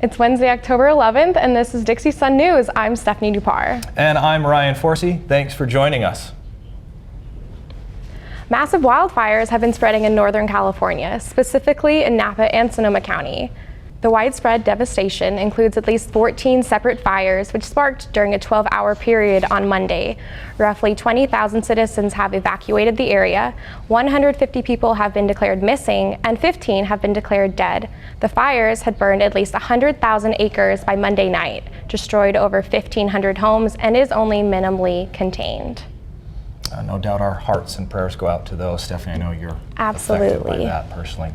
It's Wednesday, October 11th, and this is Dixie Sun News. I'm Stephanie Dupar. And I'm Ryan Forsey. Thanks for joining us. Massive wildfires have been spreading in Northern California, specifically in Napa and Sonoma County. The widespread devastation includes at least 14 separate fires, which sparked during a 12-hour period on Monday. Roughly 20,000 citizens have evacuated the area, 150 people have been declared missing, and 15 have been declared dead. The fires had burned at least 100,000 acres by Monday night, destroyed over 1,500 homes, and is only minimally contained. No doubt our hearts and prayers go out to those. Stephanie, I know you're Absolutely affected by that personally.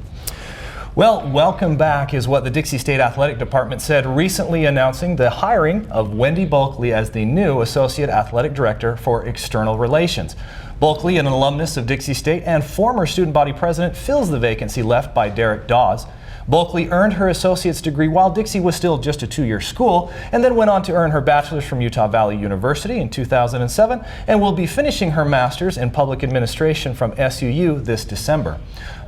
Well, welcome back is what the Dixie State Athletic Department said, recently announcing the hiring of Wendy Bulkley as the new Associate Athletic Director for External Relations. Bulkley, an alumnus of Dixie State and former student body president, fills the vacancy left by Derek Dawes. Bulkley earned her associate's degree while Dixie was still just a two-year school, and then went on to earn her bachelor's from Utah Valley University in 2007, and will be finishing her master's in public administration from SUU this December.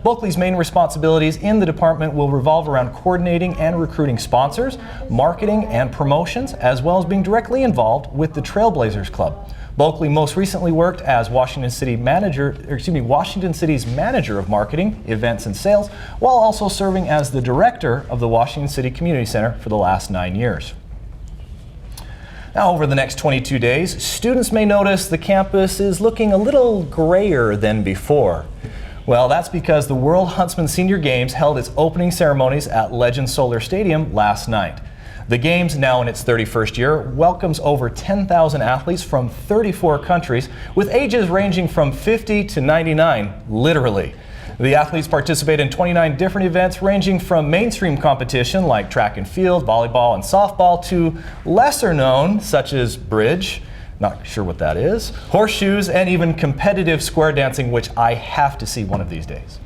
Bulkley's main responsibilities in the department will revolve around coordinating and recruiting sponsors, marketing and promotions, as well as being directly involved with the Trailblazers Club. Bulkley most recently worked as Washington City's manager of marketing, events, and sales, while also serving as the director of the Washington City Community Center for the last 9 years. Now, over the next 22 days, students may notice the campus is looking a little grayer than before. Well, that's because the World Huntsman Senior Games held its opening ceremonies at Legend Solar Stadium last night. The Games, now in its 31st year, welcomes over 10,000 athletes from 34 countries with ages ranging from 50 to 99, literally. The athletes participate in 29 different events ranging from mainstream competition like track and field, volleyball, and softball to lesser known such as bridge, not sure what that is, horseshoes, and even competitive square dancing, which I have to see one of these days.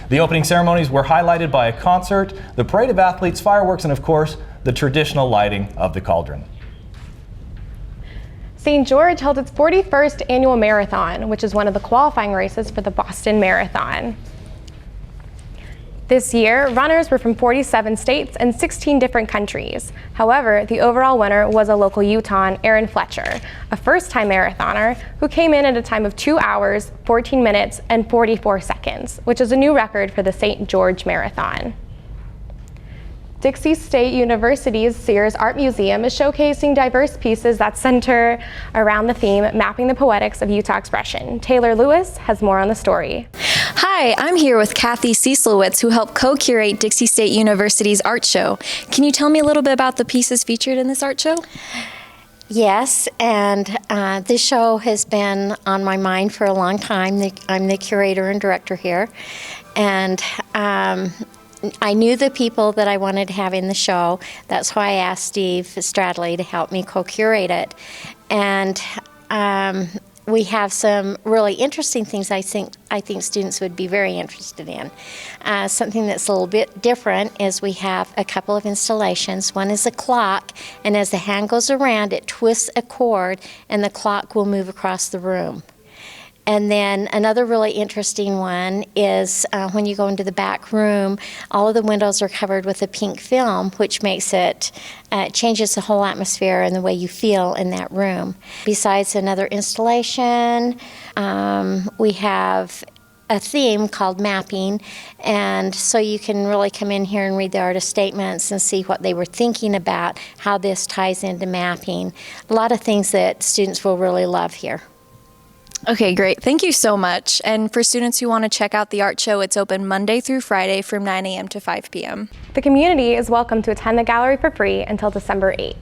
The opening ceremonies were highlighted by a concert, the parade of athletes, fireworks, and of course, the traditional lighting of the cauldron. St. George held its 41st annual marathon, which is one of the qualifying races for the Boston Marathon. This year, runners were from 47 states and 16 different countries. However, the overall winner was a local Utahn, Aaron Fletcher, a first-time marathoner who came in at a time of 2 hours, 14 minutes, and 44 seconds, which is a new record for the St. George Marathon. Dixie State University's Sears Art Museum is showcasing diverse pieces that center around the theme Mapping the Poetics of Utah Expression. Taylor Lewis has more on the story. Hi, I'm here with Kathy Cieslowitz, who helped co-curate Dixie State University's art show. Can you tell me a little bit about the pieces featured in this art show? Yes, and this show has been on my mind for a long time. I'm the curator and director here, and I knew the people that I wanted to have in the show. That's why I asked Steve Stradley to help me co-curate it. And we have some really interesting things I think students would be very interested in. Something that's a little bit different is we have a couple of installations. One is a clock, and as the hand goes around, it twists a cord, and the clock will move across the room. And then another really interesting one is when you go into the back room, all of the windows are covered with a pink film, which makes it, changes the whole atmosphere and the way you feel in that room. Besides another installation, we have a theme called mapping, and so you can really come in here and read the artist statements and see what they were thinking about, how this ties into mapping. A lot of things that students will really love here. Okay, great. Thank you so much. And for students who want to check out the art show, it's open Monday through Friday from 9 a.m. to 5 p.m. The community is welcome to attend the gallery for free until December 8th.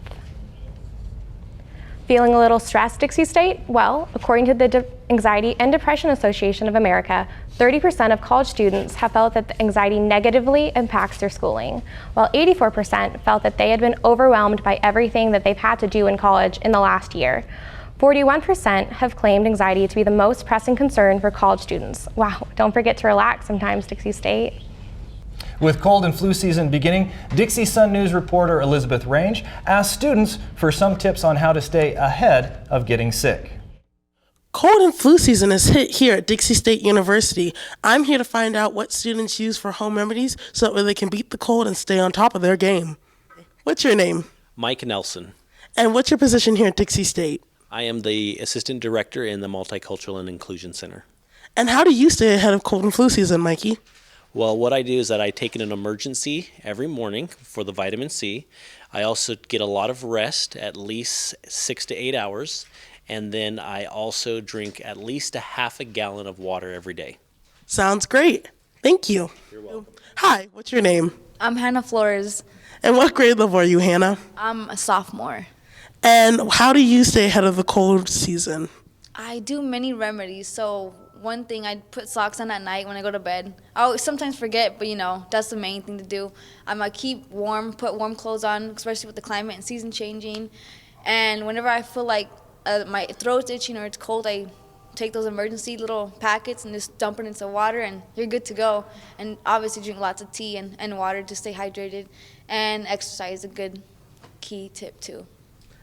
Feeling a little stressed, Dixie State? Well, according to the Anxiety and Depression Association of America, 30% of college students have felt that the anxiety negatively impacts their schooling, while 84% felt that they had been overwhelmed by everything that they've had to do in college in the last year. 41% have claimed anxiety to be the most pressing concern for college students. Wow, don't forget to relax sometimes, Dixie State. With cold and flu season beginning, Dixie Sun News reporter Elizabeth Range asked students for some tips on how to stay ahead of getting sick. Cold and flu season is hit here at Dixie State University. I'm here to find out what students use for home remedies so that they can beat the cold and stay on top of their game. What's your name? Mike Nelson. And what's your position here at Dixie State? I am the Assistant Director in the Multicultural and Inclusion Center. And how do you stay ahead of cold and flu season, Mikey? Well, what I do is that I take in an emergency every morning for the vitamin C. I also get a lot of rest, at least 6 to 8 hours. And then I also drink at least a half a gallon of water every day. Sounds great. Thank you. You're welcome. Hi, what's your name? I'm Hannah Flores. And what grade level are you, Hannah? I'm a sophomore. And how do you stay ahead of the cold season? I do many remedies. So one thing, I put socks on at night when I go to bed. I sometimes forget, but that's the main thing to do. I keep warm, put warm clothes on, especially with the climate and season changing. And whenever I feel like my throat's itching or it's cold, I take those emergency little packets and just dump it into water, and you're good to go. And obviously drink lots of tea and water to stay hydrated. And exercise is a good key tip too.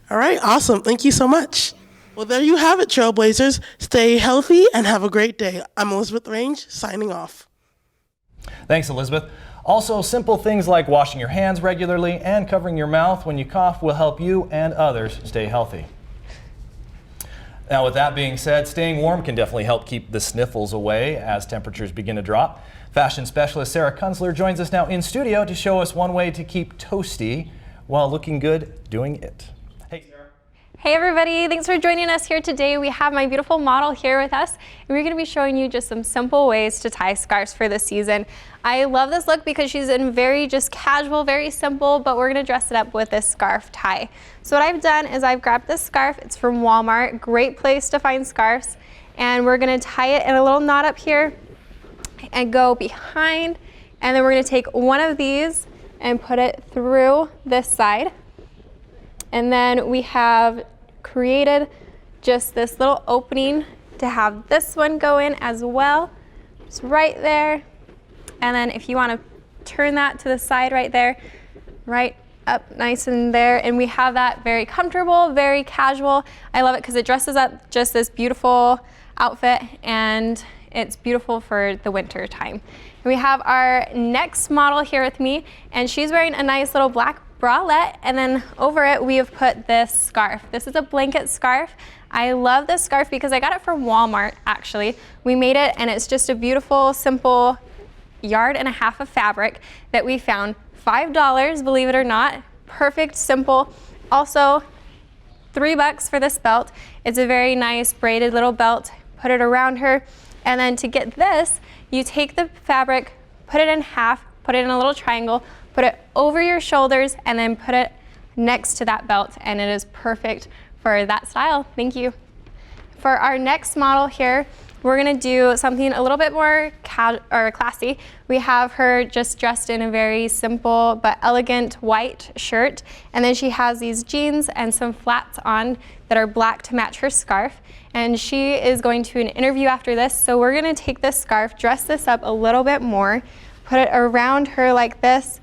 All right, awesome. Thank you so much. Well, there you have it, Trailblazers. Stay healthy and have a great day. I'm Elizabeth Range, signing off. Thanks, Elizabeth. Also, simple things like washing your hands regularly and covering your mouth when you cough will help you and others stay healthy. Now, with that being said, staying warm can definitely help keep the sniffles away as temperatures begin to drop. Fashion specialist Sarah Kunzler joins us now in studio to show us one way to keep toasty while looking good doing it. Hey, Sarah. Hey everybody, thanks for joining us here today. We have my beautiful model here with us, and we're going to be showing you just some simple ways to tie scarves for this season. I love this look because she's in very just casual, very simple, but we're going to dress it up with this scarf tie. So what I've done is I've grabbed this scarf. It's from Walmart, great place to find scarves, and we're going to tie it in a little knot up here and go behind, and then we're going to take one of these and put it through this side. And then we have created just this little opening to have this one go in as well. Just right there. And then if you want to turn that to the side right there, right up nice in there. And we have that very comfortable, very casual. I love it because it dresses up just this beautiful outfit, and it's beautiful for the winter time. And we have our next model here with me, and she's wearing a nice little black bralette, and then over it we have put this scarf. This is a blanket scarf. I love this scarf because I got it from Walmart actually. We made it, and it's just a beautiful, simple 1.5 yards of fabric that we found. $5, believe it or not. Perfect, simple. Also, $3 for this belt. It's a very nice braided little belt. Put it around her, and then to get this, you take the fabric, put it in half, put it in a little triangle, put it over your shoulders, and then put it next to that belt, and it is perfect for that style. Thank you. For our next model here, we're gonna do something a little bit more classy. We have her just dressed in a very simple but elegant white shirt, and then she has these jeans and some flats on that are black to match her scarf. And she is going to an interview after this, so we're gonna take this scarf, dress this up a little bit more, put it around her like this.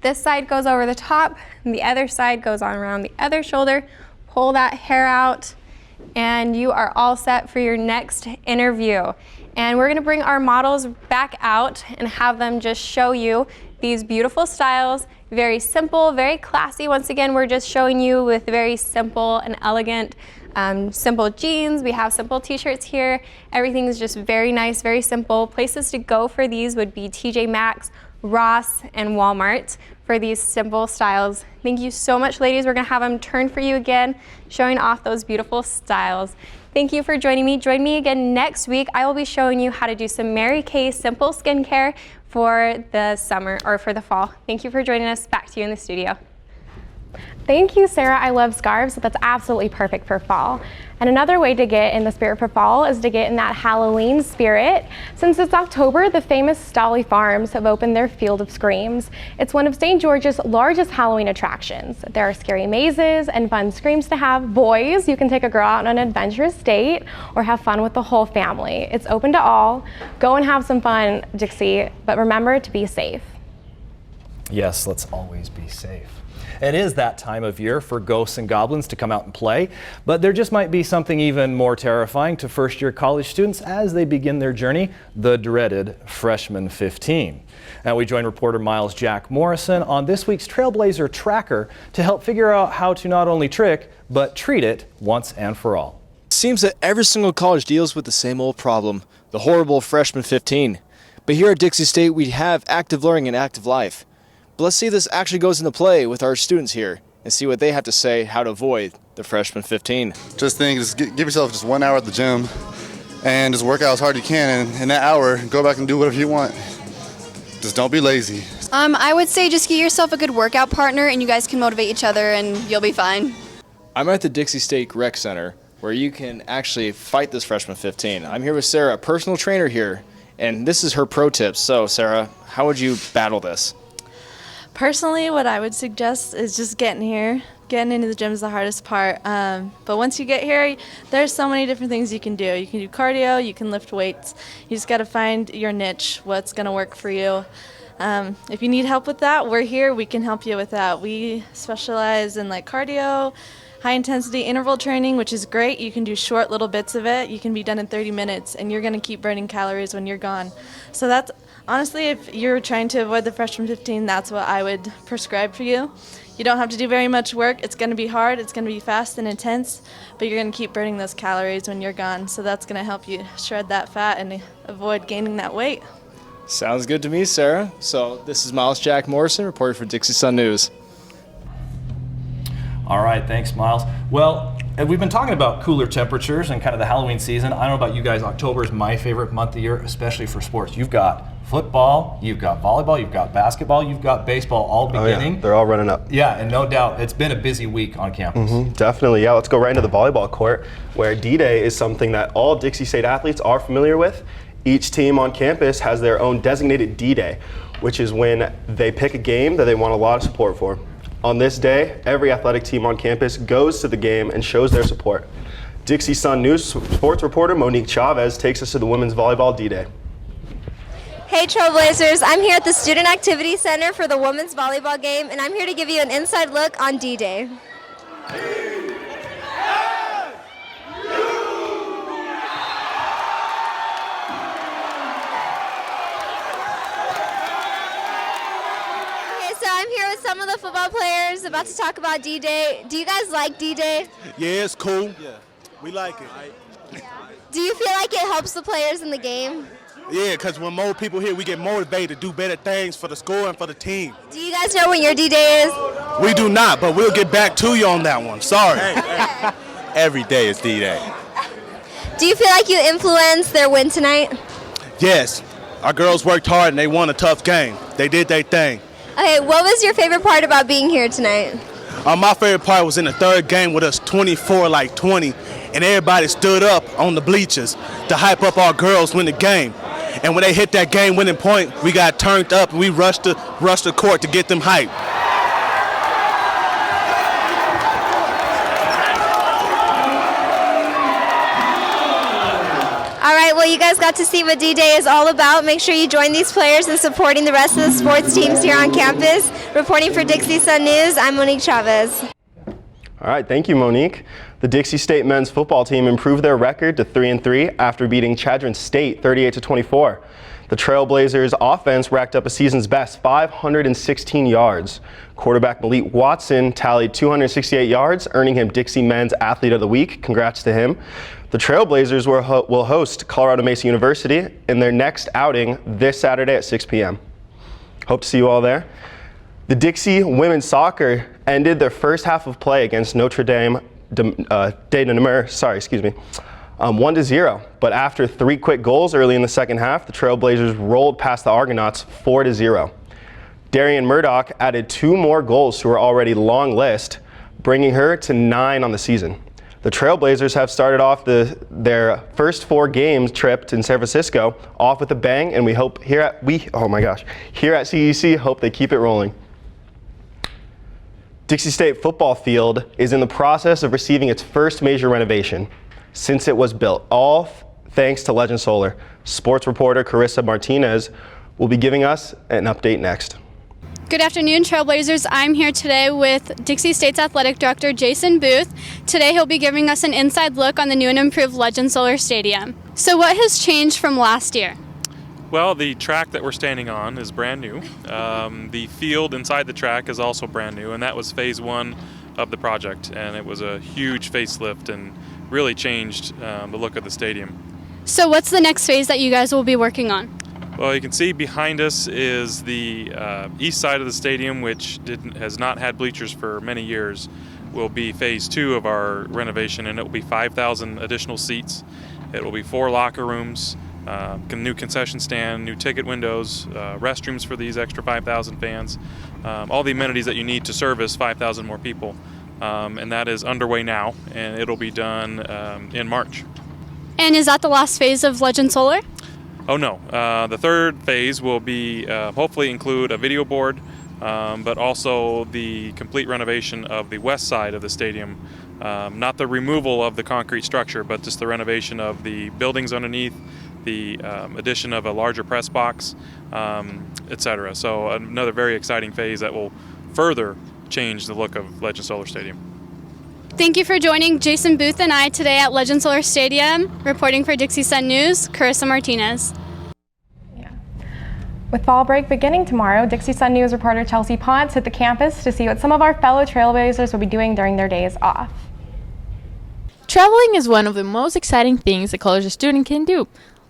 This side goes over the top, and the other side goes on around the other shoulder. Pull that hair out, and you are all set for your next interview. And we're gonna bring our models back out and have them just show you these beautiful styles. Very simple, very classy. Once again, we're just showing you with very simple and elegant simple jeans. We have simple t-shirts here. Everything is just very nice, very simple. Places to go for these would be TJ Maxx, Ross, and Walmart for these simple styles. Thank you so much, ladies. We're gonna have them turn for you again, showing off those beautiful styles. Thank you for joining me. Join me again next week. I will be showing you how to do some Mary Kay simple skincare for the summer or for the fall. Thank you for joining us. Back to you in the studio. Thank you, Sarah. I love scarves. That's absolutely perfect for fall. And another way to get in the spirit for fall is to get in that Halloween spirit. Since it's October, the famous Stolly Farms have opened their Field of Screams. It's one of St. George's largest Halloween attractions. There are scary mazes and fun screams to have. Boys, you can take a girl out on an adventurous date or have fun with the whole family. It's open to all. Go and have some fun, Dixie, but remember to be safe. Yes, let's always be safe. It is that time of year for ghosts and goblins to come out and play, but there just might be something even more terrifying to first-year college students as they begin their journey, the dreaded Freshman 15. Now we join reporter Miles Jack Morrison on this week's Trailblazer Tracker to help figure out how to not only trick, but treat it once and for all. It seems that every single college deals with the same old problem, the horrible Freshman 15. But here at Dixie State, we have active learning and active life. But let's see if this actually goes into play with our students here and see what they have to say how to avoid the Freshman 15. Just give yourself just 1 hour at the gym and just work out as hard as you can, and in that hour, go back and do whatever you want. Just don't be lazy. I would say just get yourself a good workout partner and you guys can motivate each other and you'll be fine. I'm at the Dixie State Rec Center where you can actually fight this Freshman 15. I'm here with Sarah, a personal trainer here, and this is her pro tips. So Sarah, how would you battle this? Personally, what I would suggest is just getting here. Getting into the gym is the hardest part. But once you get here, there's so many different things you can do. You can do cardio, you can lift weights. You just got to find your niche, what's going to work for you. If you need help with that, we're here. We can help you with that. We specialize in like cardio, high intensity interval training, which is great. You can do short little bits of it. You can be done in 30 minutes, and you're going to keep burning calories when you're gone. So that's honestly, if you're trying to avoid the Freshman 15, that's what I would prescribe for you. You don't have to do very much work. It's going to be hard. It's going to be fast and intense, but you're going to keep burning those calories when you're gone. So that's going to help you shred that fat and avoid gaining that weight. Sounds good to me, Sarah. So this is Miles Jack Morrison, reporting for Dixie Sun News. All right, thanks, Miles. Well, we've been talking about cooler temperatures and kind of the Halloween season. I don't know about you guys, October is my favorite month of the year, especially for sports. You've got football, you've got volleyball, you've got basketball, you've got baseball all beginning. Oh, yeah. They're all running up. Yeah, and no doubt, it's been a busy week on campus. Definitely, yeah. Let's go right into the volleyball court, where D-Day is something that all Dixie State athletes are familiar with. Each team on campus has their own designated D-Day, which is when they pick a game that they want a lot of support for. On this day, every athletic team on campus goes to the game and shows their support. Dixie Sun News sports reporter Monique Chavez takes us to the Women's Volleyball D-Day. Hey Trailblazers, I'm here at the Student Activity Center for the Women's Volleyball game, and I'm here to give you an inside look on D-Day. I'm here with some of the football players about to talk about D-Day. Do you guys like D-Day? Yeah, it's cool. Yeah, we like it. Do you feel like it helps the players in the game? Yeah, because when more people here, we get motivated to do better things for the school and for the team. Do you guys know when your D-Day is? We do not, but we'll get back to you on that one. Sorry. Every day is D-Day. Do you feel like you influenced their win tonight? Yes. Our girls worked hard and they won a tough game. They did their thing. Okay, what was your favorite part about being here tonight? My favorite part was in the third game with us 24-20, and everybody stood up on the bleachers to hype up our girls win the game. And when they hit that game-winning point, we got turned up and we rushed the court to get them hyped. All right, well, you guys got to see what D-Day is all about. Make sure you join these players in supporting the rest of the sports teams here on campus. Reporting for Dixie Sun News, I'm Monique Chavez. All right, thank you, Monique. The Dixie State men's football team improved their record to 3-3 after beating Chadron State 38-24. The Trailblazers offense racked up a season's best 516 yards. Quarterback Malik Watson tallied 268 yards, earning him Dixie Men's Athlete of the Week. Congrats to him. The Trailblazers will host Colorado Mesa University in their next outing this Saturday at 6 p.m. Hope to see you all there. The Dixie women's soccer ended their first half of play against Notre Dame de Namur, 1-0. But after 3 quick goals early in the second half, the Trailblazers rolled past the Argonauts 4-0. Darian Murdoch added 2 more goals to her already long list, bringing her to 9 on the season. The Trailblazers have started off their first 4 games trip in San Francisco off with a bang, and we hope here at CEC hope they keep it rolling. Dixie State football field is in the process of receiving its first major renovation since it was built, all thanks to Legend Solar. Sports reporter Carissa Martinez will be giving us an update next. Good afternoon, Trailblazers. I'm here today with Dixie State's Athletic Director, Jason Booth. Today he'll be giving us an inside look on the new and improved Legend Solar Stadium. So what has changed from last year? Well, the track that we're standing on is brand new. The field inside the track is also brand new, and that was phase 1 of the project. And it was a huge facelift and really changed the look of the stadium. So what's the next phase that you guys will be working on? Well, you can see behind us is the east side of the stadium, which has not had bleachers for many years. Will be phase 2 of our renovation, and it will be 5,000 additional seats. It will be 4 locker rooms, new concession stand, new ticket windows, restrooms for these extra 5,000 fans, all the amenities that you need to service 5,000 more people. And that is underway now, and it'll be done in March. And is that the last phase of Legend Solar? Oh no, the third phase will be hopefully include a video board, but also the complete renovation of the west side of the stadium. Not the removal of the concrete structure, but just the renovation of the buildings underneath, the addition of a larger press box, etc. So another very exciting phase that will further change the look of Legend Solar Stadium. Thank you for joining Jason Booth and I today at Legend Solar Stadium. Reporting for Dixie Sun News, Carissa Martinez. With fall break beginning tomorrow, Dixie Sun News reporter Chelsea Ponce hit the campus to see what some of our fellow Trailblazers will be doing during their days off. Traveling is one of the most exciting things a college student can do,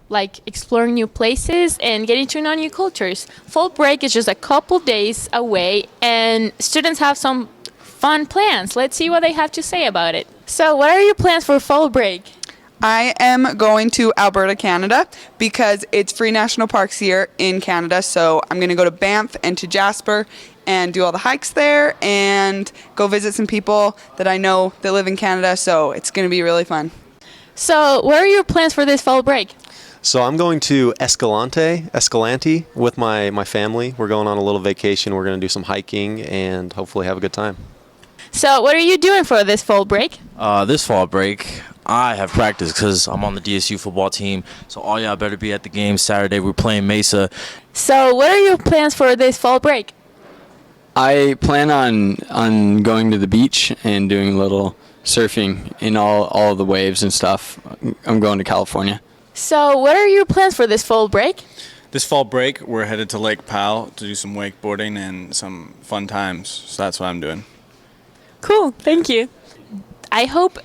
like exploring new places and getting to know new cultures. Fall break is just a couple days away, and students have some fun plans. Let's see what they have to say about it. So, what are your plans for fall break? I am going to Alberta, Canada, because it's free national parks here in Canada. So I'm going to go to Banff and to Jasper and do all the hikes there and go visit some people that I know that live in Canada. So it's going to be really fun. So, what are your plans for this fall break? So I'm going to Escalante with my family. We're going on a little vacation. We're going to do some hiking and hopefully have a good time. So, what are you doing for this fall break? This fall break, I have practice because I'm on the DSU football team. So all y'all better be at the game Saturday. We're playing Mesa. So, what are your plans for this fall break? I plan on going to the beach and doing a little surfing in all the waves and stuff. I'm going to California. So, what are your plans for this fall break? This fall break, we're headed to Lake Powell to do some wakeboarding and some fun times. So that's what I'm doing. Cool, thank you. I hope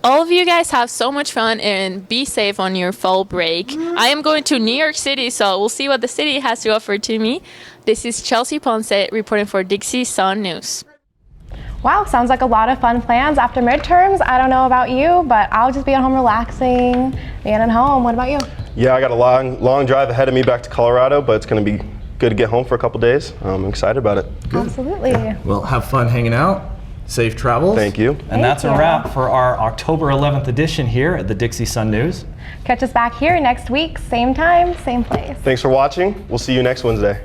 all of you guys have so much fun and be safe on your fall break. I am going to New York City, so we'll see what the city has to offer to me. This is Chelsea Ponce reporting for Dixie Sun News. Wow, sounds like a lot of fun plans after midterms. I don't know about you, but I'll just be at home relaxing, being at home. What about you? Yeah, I got a long drive ahead of me back to Colorado, but it's going to be good to get home for a couple days. I'm excited about it. Absolutely. Well, have fun hanging out. Safe travels. Thank you. And that's a wrap for our October 11th edition here at the Dixie Sun News. Catch us back here next week, same time, same place. Thanks for watching. We'll see you next Wednesday.